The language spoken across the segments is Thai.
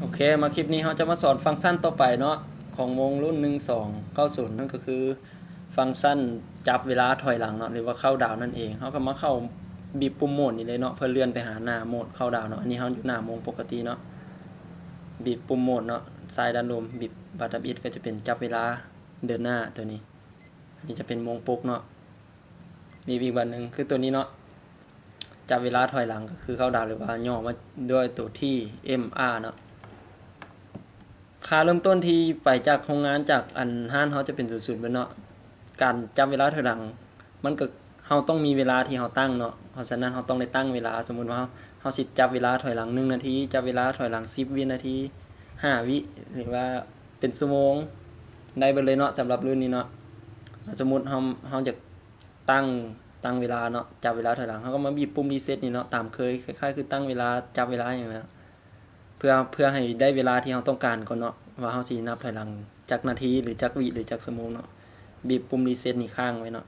โอเคมาคลิปนี้เราจะมาสอนฟังก์ชันต่อไปเนาะของวงรุ่น1290นั่นก็คือฟังก์ชันจับเวลาถอยหลังเนาะหรือว่าเข้าดาวนั่นเองเขาก็มาเข้าบีบปุ่มโหมดนี่เลยเนาะเพื่อเลื่อนไปหาหน้าโหมดเข้าดาวเนาะอันนี้เราอยู่หน้าโหมดปกติเนาะบีบปุ่มโหมดเนาะซ้ายด้านลมบีบบัตรอิดก็จะเป็นจับเวลาเดินหน้าตัวนี้อันนี้จะเป็นโหมดปกเนาะมีอีกบันหนึ่งคือตัวนี้เนาะจับเวลาถอยหลังก็คือเข้าดาวหรือว่าย่อมาด้วยตัวที่ MR เนาะค่าเริ่มต้นที่ไปจากโรงงานจากอันห้านเขาจะเป็นศูนย์ๆเนาะการจับเวลาถอยหลังมันก็เขาต้องมีเวลาที่เขาตั้งเนาะเพราะฉะนั้นเขาต้องได้ตั้งเวลาสมมุติว่าเขาสิจับเวลาถอยหลัง1นาทีจับเวลาถอยหลัง10วินาที5วิหรือว่าเป็นชั่วโมงได้เบิดเลยเนาะสำหรับรุ่นนี้เนาะสมมุติเขาจะตั้งเวลาเนาะจับเวลาถอยหลังเขาก็มาบีบปุ่มรีเซ็ตนี่เนาะตามเคยคล้ายๆคือตั้งเวลาจับเวลาอย่างนั้นเพื่อให้ได้เวลาที่เราต้องการก่อนเนาะว่าเราสินับถอยหลังจากนาทีหรือจากวิหรือจากชั่วโมงเนาะบีบปุ่มรีเซ็ตนี่ค้างไว้เนาะ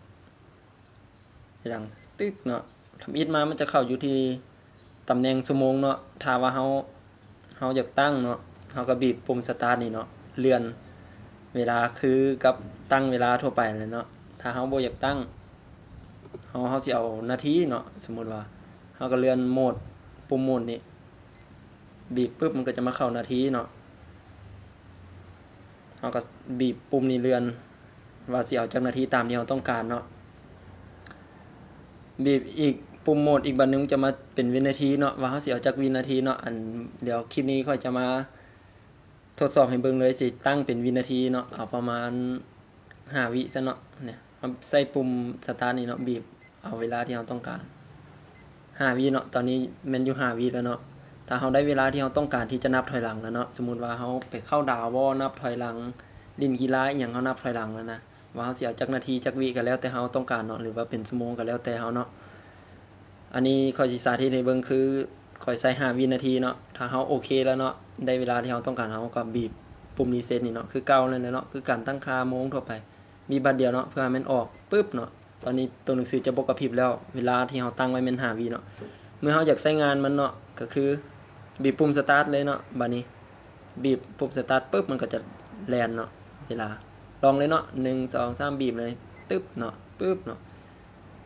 ดังตึ๊กเนาะทำอิดมามันจะเข้าอยู่ที่ตำแหน่งชั่วโมงเนาะถ้าว่าเราอยากตั้งเนาะเราก็บีบปุ่มสตาร์ทนี่เนาะเลื่อนเวลาคือกับตั้งเวลาทั่วไปเลยเนาะถ้าเราบ่อยากตั้งเขาสิเอานาทีเนาะสมมุติว่าเราก็เลื่อนโหมดปุ่มโหมดนี่บีบปุ๊บมันก็จะมาเข้านาทีเนาะเราก็บีบปุ่มนี้เลื่อนว่าสิเอาจากนาทีตามที่เราต้องการเนาะบีบอีกปุ่มโหมดอีกบันนึงจะมาเป็นวินาทีเนาะว่าเราสิเอาจากวินาทีเนาะอันเดี๋ยวคลิปนี้ค่อยจะมาทดสอบให้เบิ่งเลยสิตั้งเป็นวินาทีเนาะเอาประมาณ5วิซะเนาะเนี่ยใส่ปุ่มสตาร์ทนี่เนาะบีบเอาเวลาที่เราต้องการ5วิเนาะตอนนี้มันอยู่5วิแล้วเนาะถ้าเราได้เวลาที่เราต้องการที่จะนับถอยหลังแล้วเนาะสมมุติว่าเราไปเข้าดาวบ่นับถอยหลังลินกีฬาอีหยังเรานับถอยหลังแล้วนะว่าเราสิเอาจักนาทีจักวิก็แล้วแต่เราต้องการเนาะหรือว่าเป็นชั่วโมงก็แล้วแต่เราเนาะอันนี้ค่อยสิสาธิตให้เบิ่งคือค่อยใส่5วินาทีเนาะถ้าเราโอเคแล้วเนาะได้เวลาที่เราต้องการเราก็บีบปุ่มรีเซ็ตนี่เนาะคือเก่าเลยเนาะคือการตั้งค่าโมงทั่วไปมีบัดเดียวเนาะเพื่อให้มันออกปึ๊บเนาะตอนนี้ตัวหนังสือจะบ่กระพริบแล้วเวลาที่เราตั้งไว้มัน5วิเนาะเมื่อเราอยากใช้งานมันเนาะก็คือบีบปุ่มสตาร์ทเลยเนาะบัดนี้บีบปุ่มสตาร์ทปึ๊บมันก็จะแล่นเนาะเวลาลองเลยเนาะ1 2 3บีบเลยตึ๊บเนาะปึ๊บเนาะ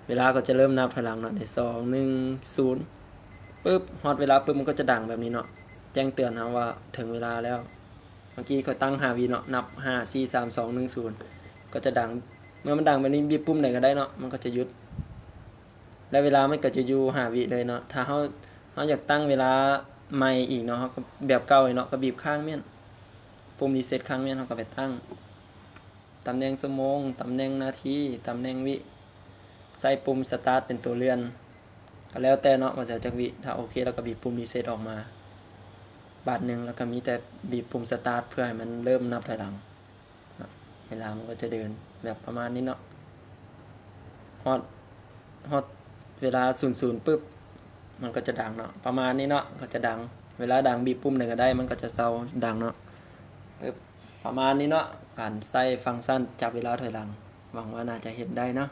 เวลาก็จะเริ่มนับถอยหลังเนาะใน2 1 0ปึ๊บฮอตเวลาปึ๊บมันก็จะดังแบบนี้เนาะแจ้งเตือนนะว่าถึงเวลาแล้วเมื่อกี้ก็ตั้ง5วิเนาะนับ5 4 3 2 1 0ก็จะดังเมื่อมันดังแบบนี้บีบปุ่มไหนก็ได้เนาะมันก็จะหยุดและเวลามันก็จะอยู่5วิเลยเนาะถ้าเราอยากตั้งเวลาใหม่อีกเนาะเขาก็แบบเก่าเนาะก็บีบข้างเมียนปุ่มรีเซ็ตข้างเมียนเราก็ไปตั้งตำแหน่งชั่วโมงตำแหน่งนาทีตำแหน่งวิใส่ปุ่มสตาร์ทเป็นตัวเลื่อนก็แล้วแต่เนาะมันจะจักวิถ้าโอเคแล้วก็บีบปุ่มรีเซ็ตออกมาบาทนึงแล้วก็มีแต่บีบปุ่มสตาร์ทเพื่อให้มันเริ่มนับถอยหลังเวลามันก็จะเดินแบบประมาณนี้เนาะฮอตเวลา00ปึ๊บมันก็จะดังเนาะประมาณนี้เนาะก็จะดังเวลาดังบีบปุ่มไหนก็ได้มันก็จะเซาดังเนาะปึ๊บประมาณนี้เนาะการใส่ฟังก์ชันจับเวลาถอยหลังหวังว่าน่าจะเห็นได้เนาะ